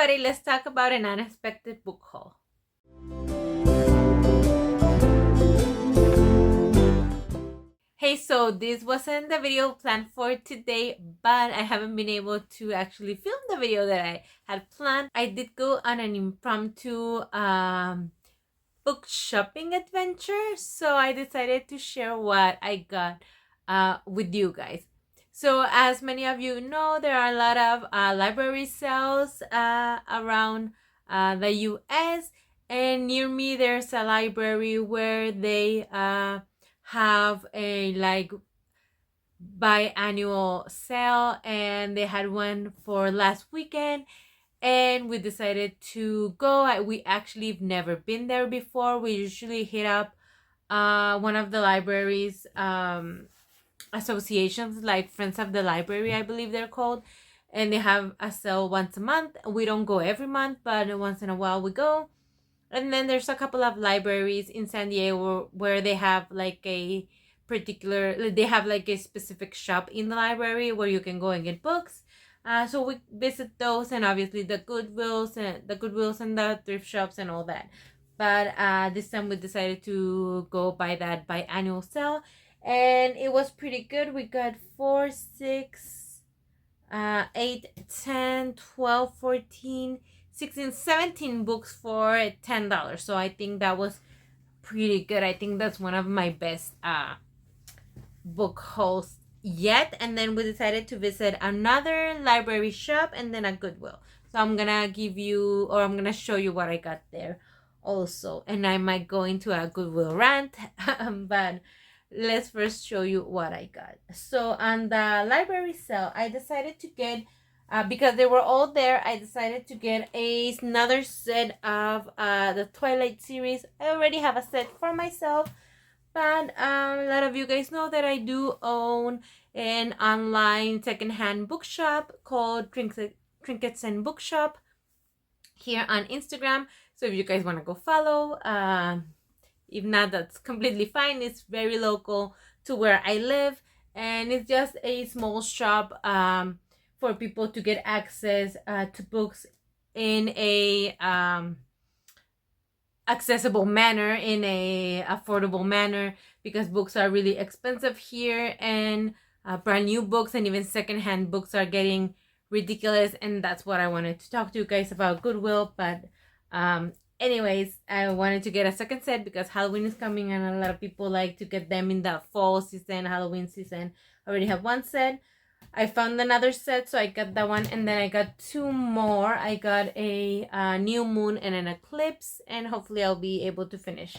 everybody, let's talk about an unexpected book haul. Hey, so this wasn't the video planned for today, but I haven't been able to actually film the video that I had planned. I did go on an impromptu book shopping adventure, so I decided to share what I got with you guys. So as many of you know, there are a lot of library sales around the US, and near me there's a library where they have a like biannual sale, and they had one for last weekend, and we decided to go. We actually have never been there before. We usually hit up one of the libraries associations, like Friends of the Library, I believe they're called, and they have a sale once a month. We don't go every month, but once in a while we go. And then there's a couple of libraries in San Diego where they have like a specific shop in the library where you can go and get books. So we visit those, and obviously the Goodwills and the thrift shops and all that. But this time we decided to go by that biannual sale, and it was pretty good. We got 4, 6, 8, 10, 12, 14, 16, 17 books for $10. So I think that was pretty good. I think that's one of my best book hauls yet. And then we decided to visit another library shop and then a Goodwill. So I'm gonna show you what I got there also. And I might go into a Goodwill rant, but let's first show you what I got. So on the library sale, I decided to get, because they were all there, I decided to get another set of the Twilight series. I already have a set for myself, but a lot of you guys know that I do own an online secondhand bookshop called Trinkets and Bookshop here on Instagram. So if you guys want to go follow, if not, that's completely fine. It's very local to where I live, and it's just a small shop for people to get access to books in a accessible manner, in a affordable manner, because books are really expensive here, and brand new books and even secondhand books are getting ridiculous. And that's what I wanted to talk to you guys about Goodwill. But anyways, I wanted to get a second set because Halloween is coming, and a lot of people like to get them in the fall season, Halloween season. I already have one set. I found another set, so I got that one, and then I got 2 more. I got a new moon and an eclipse, and hopefully I'll be able to finish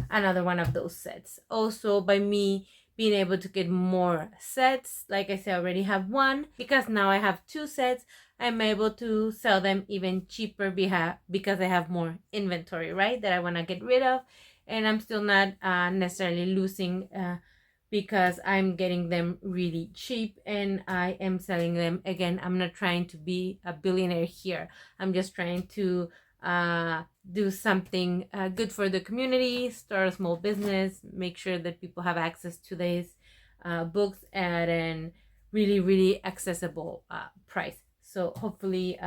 another one of those sets. Also, by me being able to get more sets, like I said, I already have one, because now I have 2 sets, I'm able to sell them even cheaper because I have more inventory, right, that I want to get rid of, and I'm still not necessarily losing because I'm getting them really cheap and I am selling them. Again, I'm not trying to be a billionaire here. I'm just trying to do something good for the community, start a small business, make sure that people have access to these books at a really, really accessible price. So hopefully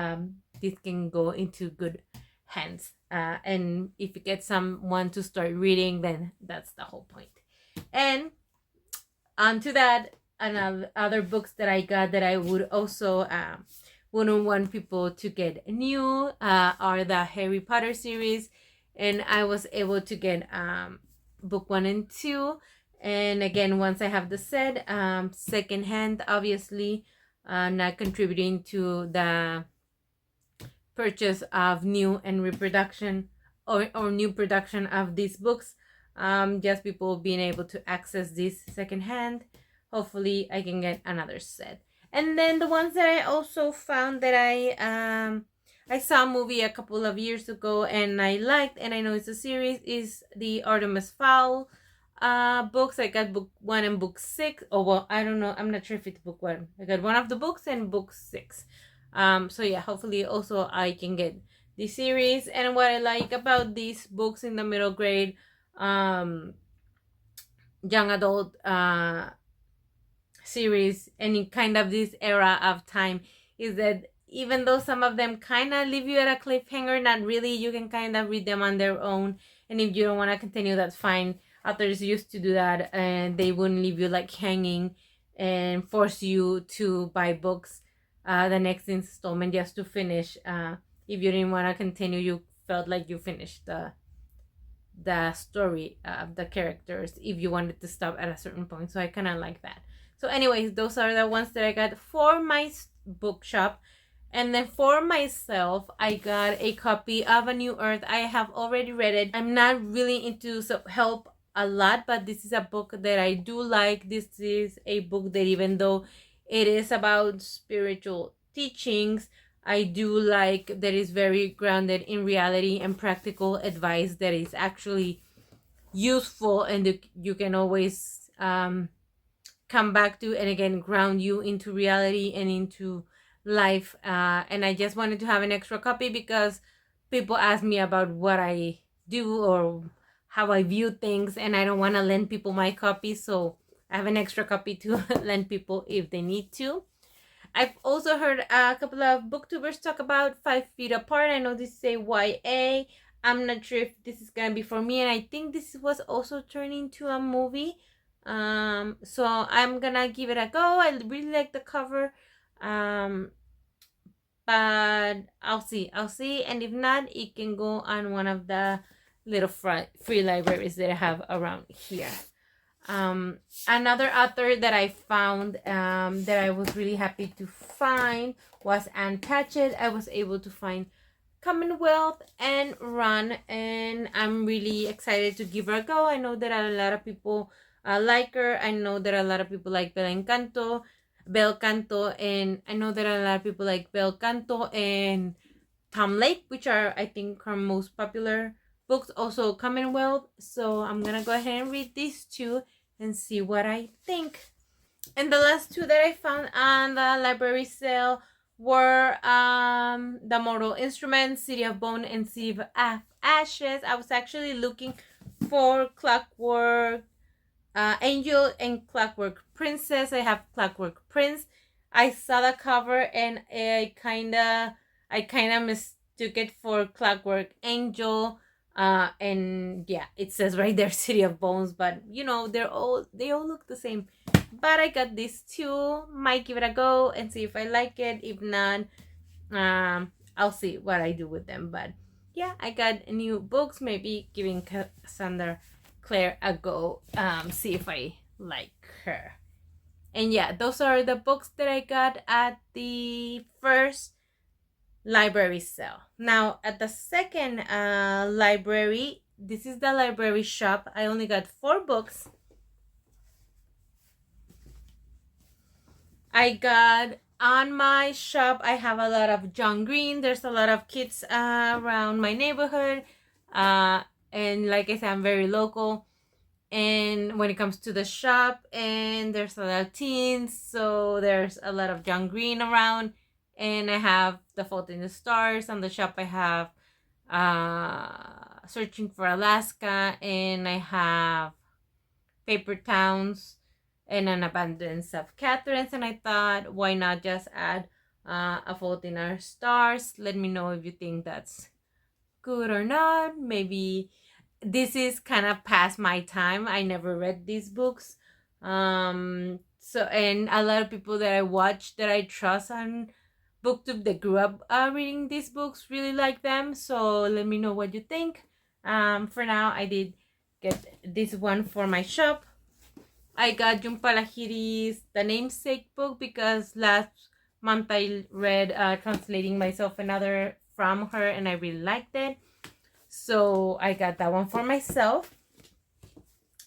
this can go into good hands. And if you get someone to start reading, then that's the whole point. And onto that, other books that I got that I would also wouldn't want people to get new are the Harry Potter series, and I was able to get book 1 and 2. And again, once I have the set, secondhand, obviously, not contributing to the purchase of new and reproduction or new production of these books. Just people being able to access this secondhand. Hopefully I can get another set. And then the ones that I also found that I saw a movie a couple of years ago and I liked, and I know it's a series, is the Artemis Fowl books. I got book 1 and book 6. Oh, well, I don't know, I'm not sure if it's book 1. I got one of the books and book 6. So yeah, hopefully also I can get the series. And what I like about these books in the middle grade, young adult series, any kind of this era of time, is that even though some of them kind of leave you at a cliffhanger, not really. You can kind of read them on their own, and if you don't want to continue, that's fine. Authors used to do that, and they wouldn't leave you like hanging and force you to buy books the next installment just to finish. If you didn't want to continue, you felt like you finished the story of the characters if you wanted to stop at a certain point. So I kind of like that. So anyways, those are the ones that I got for my bookshop. And then for myself, I got a copy of A New Earth. I have already read it. I'm not really into self-help a lot, but this is a book that I do like. This is a book that, even though it is about spiritual teachings, I do like that is very grounded in reality and practical advice that is actually useful, and you can always come back to, and again ground you into reality and into life. And I just wanted to have an extra copy because people ask me about what I do or how I view things, and I don't want to lend people my copy, so I have an extra copy to lend people if they need to. I've also heard a couple of booktubers talk about 5 Feet Apart. I know this is a YA. I'm not sure if this is gonna be for me, and I think this was also turned into a movie. So I'm gonna give it a go. I really like the cover. But I'll see, and if not, it can go on one of the little free libraries that I have around here. Another author that I found that I was really happy to find was Ann Patchett. I was able to find Commonwealth and Run, and I'm really excited to give her a go. I know that a lot of people like her. I know that a lot of people like Bel Canto, and I know that a lot of people like Bel Canto and Tom Lake, which are, I think, her most popular books. Also Commonwealth. So I'm gonna go ahead and read these two and see what I think. And the last two that I found on the library sale were The Mortal Instruments, City of Bone and City of Ashes. I was actually looking for Clockwork Angel and Clockwork Princess. I have Clockwork Prince. I saw the cover and I kinda mistook it for Clockwork Angel. And yeah, it says right there City of Bones, but you know, they all look the same. But I got these two. Might give it a go and see if I like it. If not, I'll see what I do with them. But yeah, I got new books. Maybe giving Cassandra Clare a go, see if I like her. And yeah, those are the books that I got at the first library sale. Now at the second library, this is the library shop. I only got 4 books. I got on my shop, I have a lot of John Green. There's a lot of kids around my neighborhood, and like I said, I'm very local. And when it comes to the shop, and there's a lot of teens, so there's a lot of John Green around. And I have The Fault in the Stars. On the shop, I have Searching for Alaska, and I have Paper Towns and An Abundance of Catherines. And I thought, why not just add A Fault in Our Stars? Let me know if you think that's good or not. Maybe this is kind of past my time. I never read these books. So, and a lot of people that I watch that I trust on BookTube that grew up reading these books really like them. So let me know what you think. For now, I did get this one for my shop. I got Jhumpa Lahiri's The Namesake book because last month I read Translating Myself Another from her, and I really liked it. So I got that one for myself.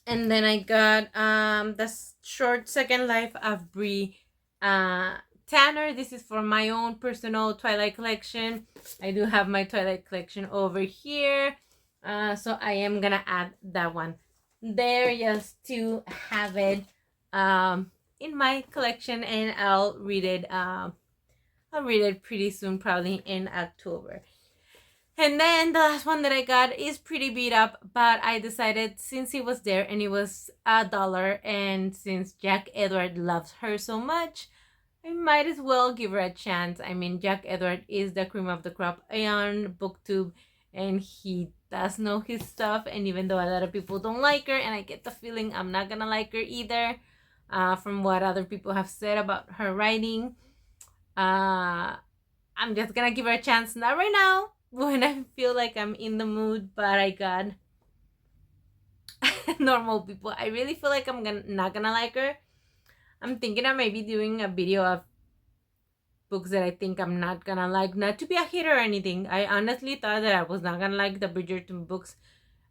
And then I got the short Second Life of Brie Tanner. This is for my own personal Twilight collection. I do have my Twilight collection over here. So I am gonna add that one there just to have it in my collection, and I'll read it pretty soon, probably in October. And then the last one that I got is pretty beat up, but I decided since it was there and it was $1, and since Jack Edward loves her so much, I might as well give her a chance. I mean, Jack Edward is the cream of the crop on BookTube, and he does know his stuff. And even though a lot of people don't like her, and I get the feeling I'm not gonna like her either, from what other people have said about her writing, I'm just gonna give her a chance. Not right now, when I feel like I'm in the mood, but I got normal people. I really feel like not gonna like her. I'm thinking of maybe doing a video of books that I think I'm not gonna like. Not to be a hater or anything. I honestly thought that I was not gonna like the Bridgerton books,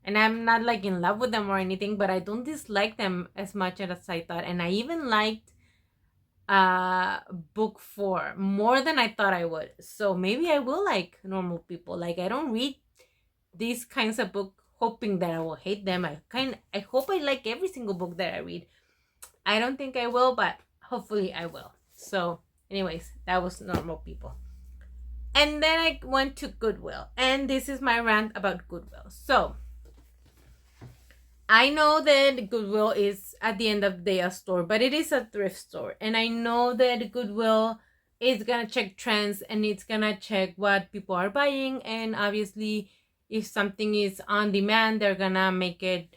and I'm not like in love with them or anything, but I don't dislike them as much as I thought. And I even liked book 4 more than I thought I would. So maybe I will like Normal People. Like, I don't read these kinds of book hoping that I will hate them. I hope I like every single book that I read. I don't think I will, but hopefully I will. So anyways, that was Normal People. And then I went to Goodwill, and this is my rant about Goodwill. So I know that Goodwill is at the end of the day a store, but it is a thrift store. And I know that Goodwill is gonna check trends, and it's gonna check what people are buying. And obviously, if something is on demand, they're gonna make it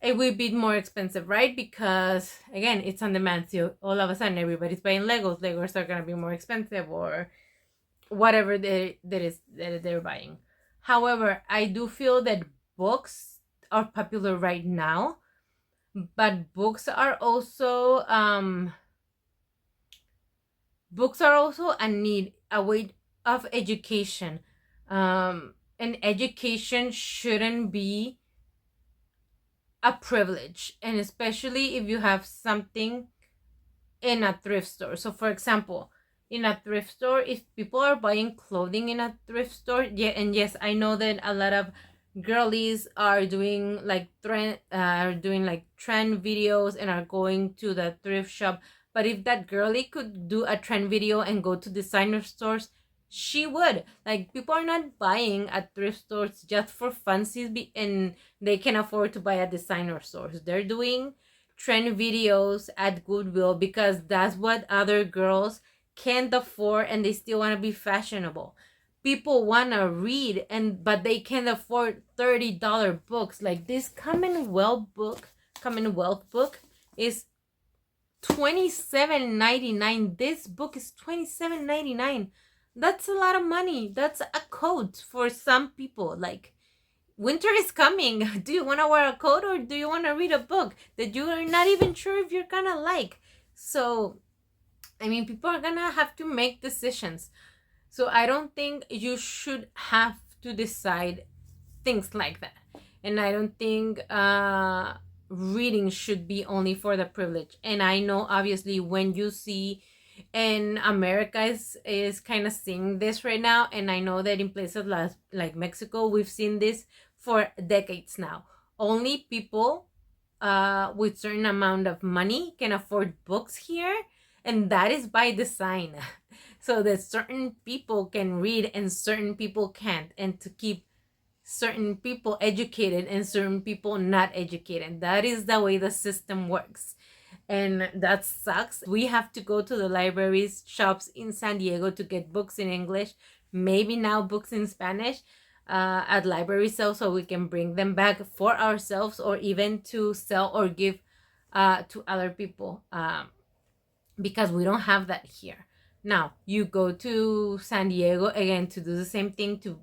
a wee bit more expensive, right? Because again, it's on demand. So all of a sudden, everybody's buying Legos. Legos are gonna be more expensive, or whatever they're buying. However, I do feel that books are popular right now, but books are also a need, a way of education, and education shouldn't be a privilege, and especially if you have something in a thrift store. So for example, in a thrift store, if people are buying clothing in a thrift store, yeah, and yes, I know that a lot of girlies are doing like trend videos and are going to the thrift shop. But if that girly could do a trend video and go to designer stores, she would. Like, people are not buying at thrift stores just for fancies, and they can afford to buy at designer stores. They're doing trend videos at Goodwill because that's what other girls can't afford, and they still want to be fashionable. People want to read, but they can't afford $30 books. Like, this Commonwealth book is $27.99. This book is $27.99. That's a lot of money. That's a coat for some people. Like, winter is coming. Do you want to wear a coat, or do you want to read a book that you are not even sure if you're gonna like? So, I mean, people are gonna have to make decisions. So I don't think you should have to decide things like that. And I don't think reading should be only for the privilege. And I know, obviously, when you see, and America is kind of seeing this right now, and I know that in places like Mexico, we've seen this for decades now. Only people with certain amount of money can afford books here, and that is by design. So that certain people can read and certain people can't, and to keep certain people educated and certain people not educated. That is the way the system works, and that sucks. We have to go to the libraries, shops in San Diego to get books in English, maybe now books in Spanish, at library sales, so we can bring them back for ourselves, or even to sell or give to other people, because we don't have that here. Now, you go to San Diego again to do the same thing, to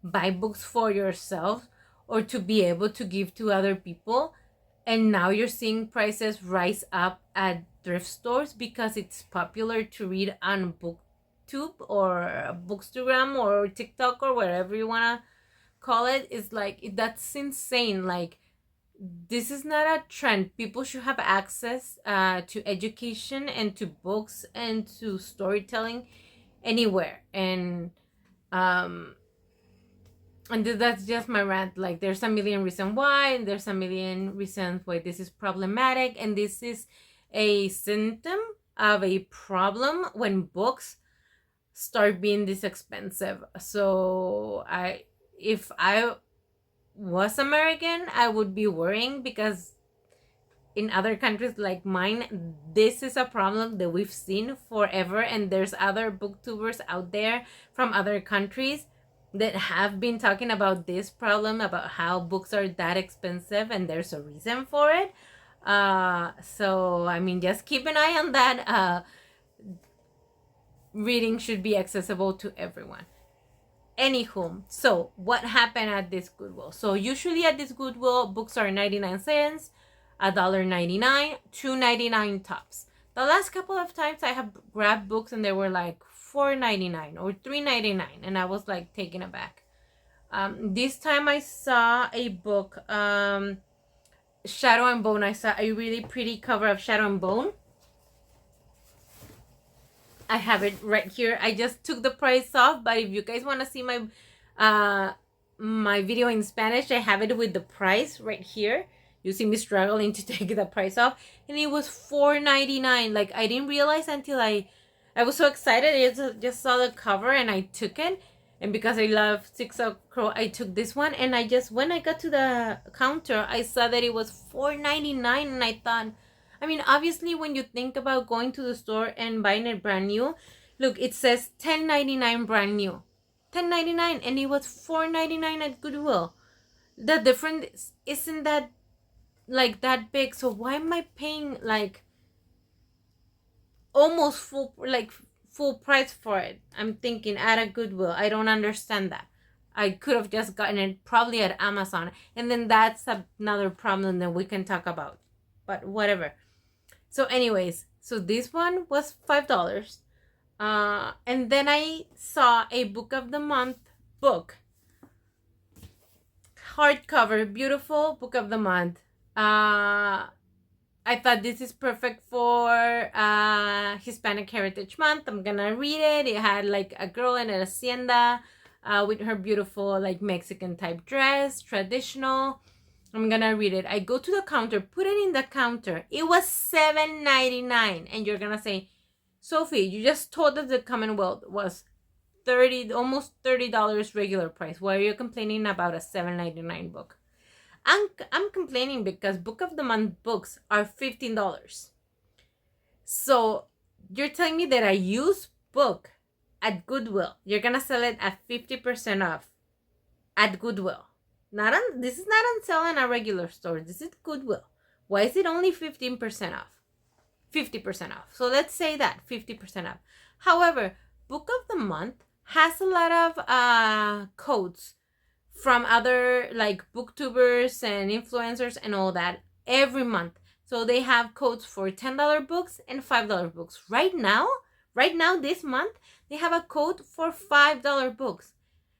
buy books for yourself or to be able to give to other people. And now you're seeing prices rise up at thrift stores because it's popular to read on BookTube or Bookstagram or TikTok or wherever you want to call it. It's like, that's insane. Like, this is not a trend. People should have access to education and to books and to storytelling anywhere. And that's just my rant. Like, there's a million reasons why, and there's a million reasons why this is problematic, and this is a symptom of a problem when books start being this expensive. So if I was American, I would be worrying, because in other countries like mine, this is a problem that we've seen forever, and there's other booktubers out there from other countries that have been talking about this problem, about how books are that expensive, and there's a reason for it. So I mean, just keep an eye on that. Reading should be accessible to everyone. Anywho, so what happened at this Goodwill? So usually at this Goodwill, books are 99 cents, $1.99, $2.99 tops. The last couple of times I have grabbed books and they were like $4.99 or $3.99, and I was like taken aback. This time I saw a book, Shadow and Bone. I saw a really pretty cover of Shadow and Bone. I have it right here. I just took the price off, but if you guys want to see my my video in Spanish, I have it with the price right here. You see me struggling to take the price off, and it was $4.99. Like, I didn't realize until I was so excited. I just saw the cover and I took it. And because I love Six of Crow, I took this one. And I just, when I got to the counter, I saw that it was $4.99, and I thought, I mean, obviously, when you think about going to the store and buying it brand new, look, it says $10.99 brand new. $10.99, and it was $4.99 at Goodwill. The difference isn't that like that big. So why am I paying like almost full price for it? I'm thinking at a Goodwill. I don't understand that. I could have just gotten it probably at Amazon, and then that's another problem that we can talk about. But whatever. So anyways, so this one was $5. And then I saw a book of the month book. Hardcover, beautiful book of the month. I thought this is perfect for Hispanic Heritage Month. I'm gonna read it. It had like a girl in an hacienda with her beautiful like Mexican type dress, traditional. I'm gonna read it. I go to the counter, put it in the counter. It was $7.99, and you're gonna say, Sophie, you just told us the Commonwealth was almost $30 regular price. Why are you complaining about a $7.99 book? I'm complaining because Book of the Month books are $15. So you're telling me that a used book at Goodwill, you're gonna sell it at 50% off at Goodwill. This is not on sale in a regular store. This is Goodwill. Why is it only 15% off? 50% off. So let's say that 50% off. However, Book of the Month has a lot of codes from other like booktubers and influencers and all that every month. So they have codes for $10 books and $5 books. Right now, this month, they have a code for $5 books.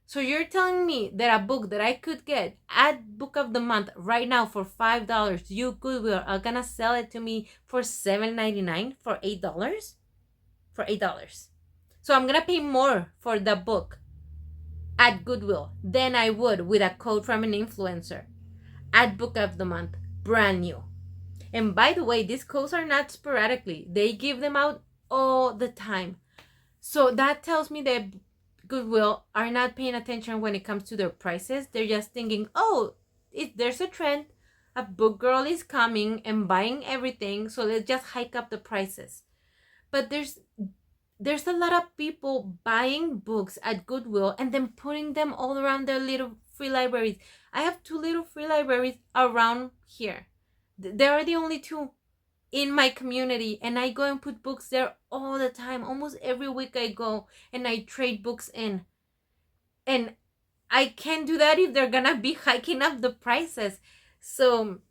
So you're telling me that a book that I could get at Book of the Month right now for $5, you Goodwill are gonna sell it to me for $7.99 for $8? For $8. So I'm gonna pay more for the book at Goodwill than I would with a code from an influencer at Book of the Month, brand new. And by the way, these codes are not sporadically. They give them out all the time. So that tells me that Goodwill are not paying attention when it comes to their prices. They're just thinking, oh, there's a trend. A book girl is coming and buying everything, so let's just hike up the prices. But there's a lot of people buying books at Goodwill and then putting them all around their little free libraries. I have 2 little free libraries around here. There are the only 2 in my community, and I go and put books there all the time. Almost every week I go and I trade books in. And I can't do that if they're gonna be hiking up the prices. So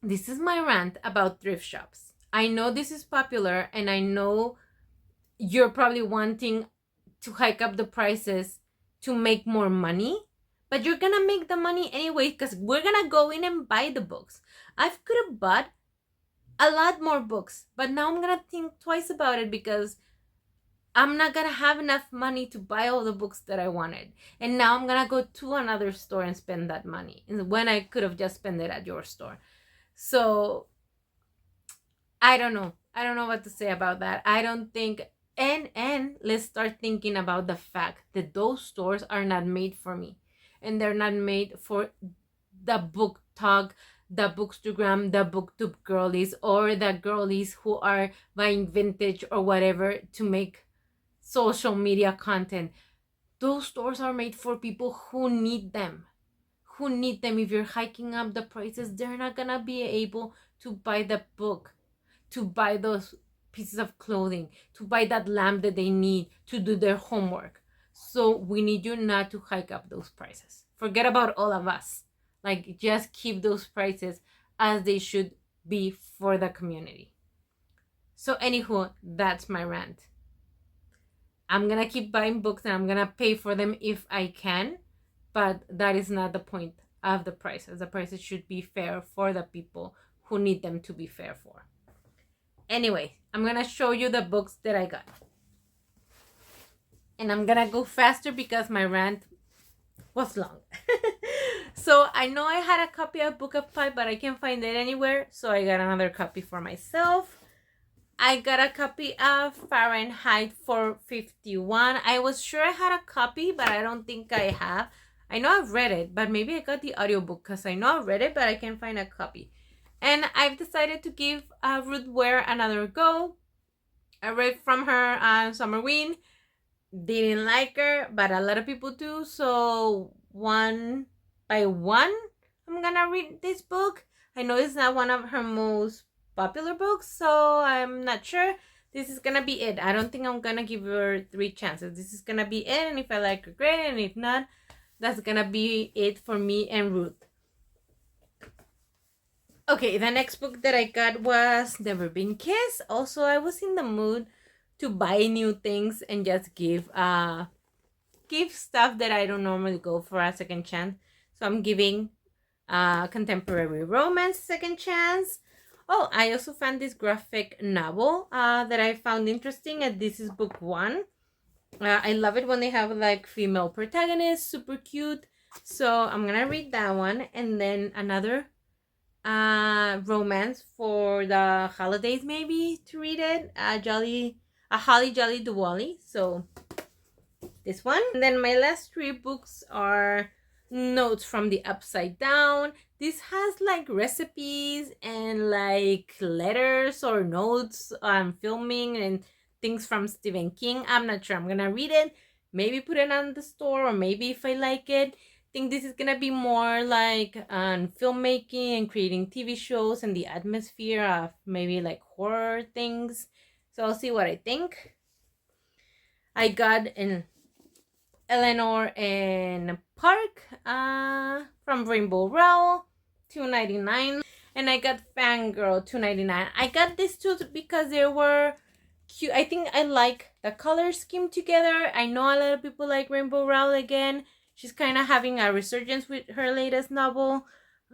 this is my rant about thrift shops. I know this is popular, and I know you're probably wanting to hike up the prices to make more money, but you're gonna make the money anyway because we're gonna go in and buy the books. I could have bought a lot more books, but now I'm gonna think twice about it because I'm not gonna have enough money to buy all the books that I wanted. And now I'm gonna go to another store and spend that money when I could have just spent it at your store. So I don't know what to say about that. I don't think, and let's start thinking about the fact that those stores are not made for me, and they're not made for the book talk, the bookstagram, the booktube girlies, or the girlies who are buying vintage or whatever to make social media content. Those stores are made for people who need them. Who need them. If you're hiking up the prices, they're not gonna be able to buy the book, to buy those pieces of clothing, to buy that lamp that they need to do their homework. So we need you not to hike up those prices. Forget about all of us. Like, just keep those prices as they should be for the community. So anywho, that's my rant. I'm gonna keep buying books and I'm gonna pay for them if I can, but that is not the point of the prices. The prices should be fair for the people who need them to be fair for. Anyway, I'm gonna show you the books that I got. And I'm gonna go faster because my rant was long. So I know I had a copy of Book of Pie, but I can't find it anywhere. So I got another copy for myself. I got a copy of Fahrenheit 451. I was sure I had a copy, but I don't think I have. I know I've read it, but maybe I got the audiobook because I know I've read it, but I can't find a copy. And I've decided to give Ruth Ware another go. I read from her on Summerween. Didn't like her, but a lot of people do. So one by one, I'm gonna read this book. I know it's not one of her most popular books, so I'm not sure. This is gonna be it. I don't think I'm gonna give her 3 chances. This is gonna be it, and if I like her, great, and if not, that's gonna be it for me and Ruth. Okay, the next book that I got was Never Been Kissed. Also, I was in the mood to buy new things and just give stuff that I don't normally go for a second chance. So I'm giving contemporary romance second chance. Oh, I also found this graphic novel that I found interesting, and this is book 1. I love it when they have like female protagonists, super cute. So I'm gonna read that one, and then another romance for the holidays, maybe, to read it. A Holly Jolly Diwali. So this one. And then my last 3 books are Notes from the Upside Down. This has like recipes and like letters or notes on filming and things from Stephen King. I'm not sure. I'm gonna read it, maybe put it on the store, or maybe if I like it. I think this is gonna be more like on filmmaking and creating TV shows and the atmosphere of maybe like horror things. So I'll see what I think. I got an Eleanor and Park from Rainbow Rowell, $2.99, and I got Fangirl, $2.99. I got these two because they were cute. I think I like the color scheme together. I know a lot of people like Rainbow Rowell again. She's kind of having a resurgence with her latest novel.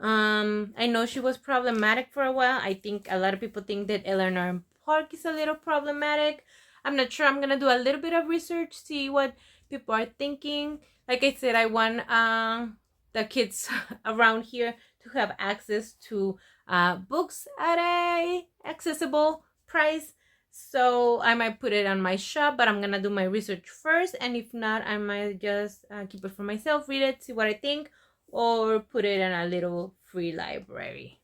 I know she was problematic for a while. I think a lot of people think that Eleanor and Park is a little problematic. I'm not sure. I'm gonna do a little bit of research, see what people are thinking. Like I said, I want the kids around here to have access to books at a accessible price. So I might put it on my shop, but I'm gonna do my research first, and if not, I might just keep it for myself, read it, see what I think, or put it in a little free library.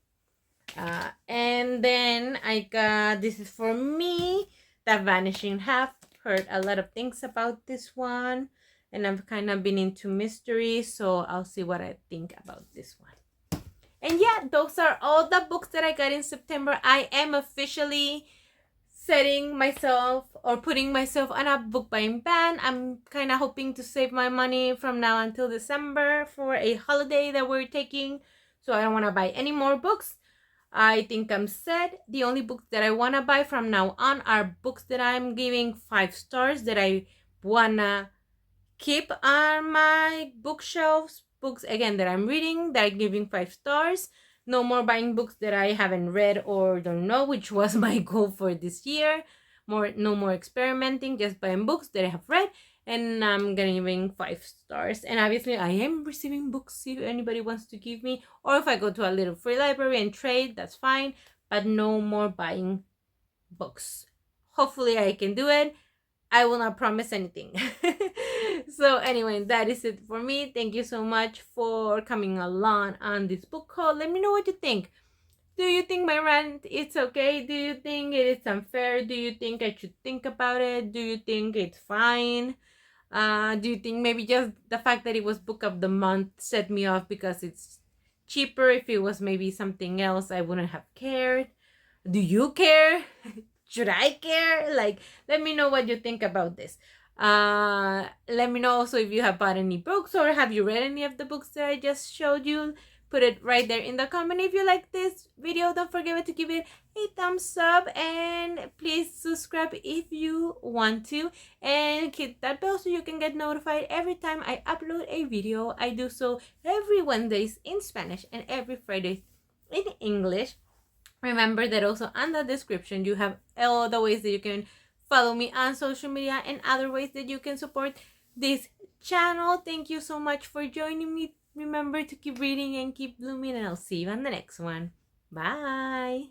And then I got, this is for me, The Vanishing Half. Heard a lot of things about this one, and I've kind of been into mystery, so I'll see what I think about this one. And yeah, those are all the books that I got in September. I am officially setting myself or putting myself on a book buying ban. I'm kind of hoping to save my money from now until December for a holiday that we're taking, so I don't want to buy any more books. I think I'm set. The only books that I want to buy from now on are books that I'm giving 5 stars, that I wanna keep on my bookshelves. Books, again, that I'm reading, that I'm giving 5 stars. No more buying books that I haven't read or don't know, which was my goal for this year. No more experimenting, just buying books that I have read, and I'm giving 5 stars. And obviously I am receiving books if anybody wants to give me, or if I go to a little free library and trade, that's fine, but no more buying books. Hopefully I can do it. I will not promise anything. So anyway, that is it for me. Thank you so much for coming along on this book haul. Let me know what you think. Do you think my rant is okay? Do you think it is unfair? Do you think I should think about it? Do you think it's fine? Do you think maybe just the fact that it was book of the month set me off because it's cheaper? If it was maybe something else, I wouldn't have cared. Do you care? Should I care? Like, let me know what you think about this. Let me know also if you have bought any books or have you read any of the books that I just showed you. Put it right there in the comment. If you like this video, don't forget to give it a thumbs up and please subscribe if you want to, and hit that bell so you can get notified every time I upload a video. I do so every Wednesdays in Spanish and every Fridays in English. Remember that also on the description you have all the ways that you can follow me on social media and other ways that you can support this channel. Thank you so much for joining me. Remember to keep reading and keep blooming, and I'll see you on the next one. Bye!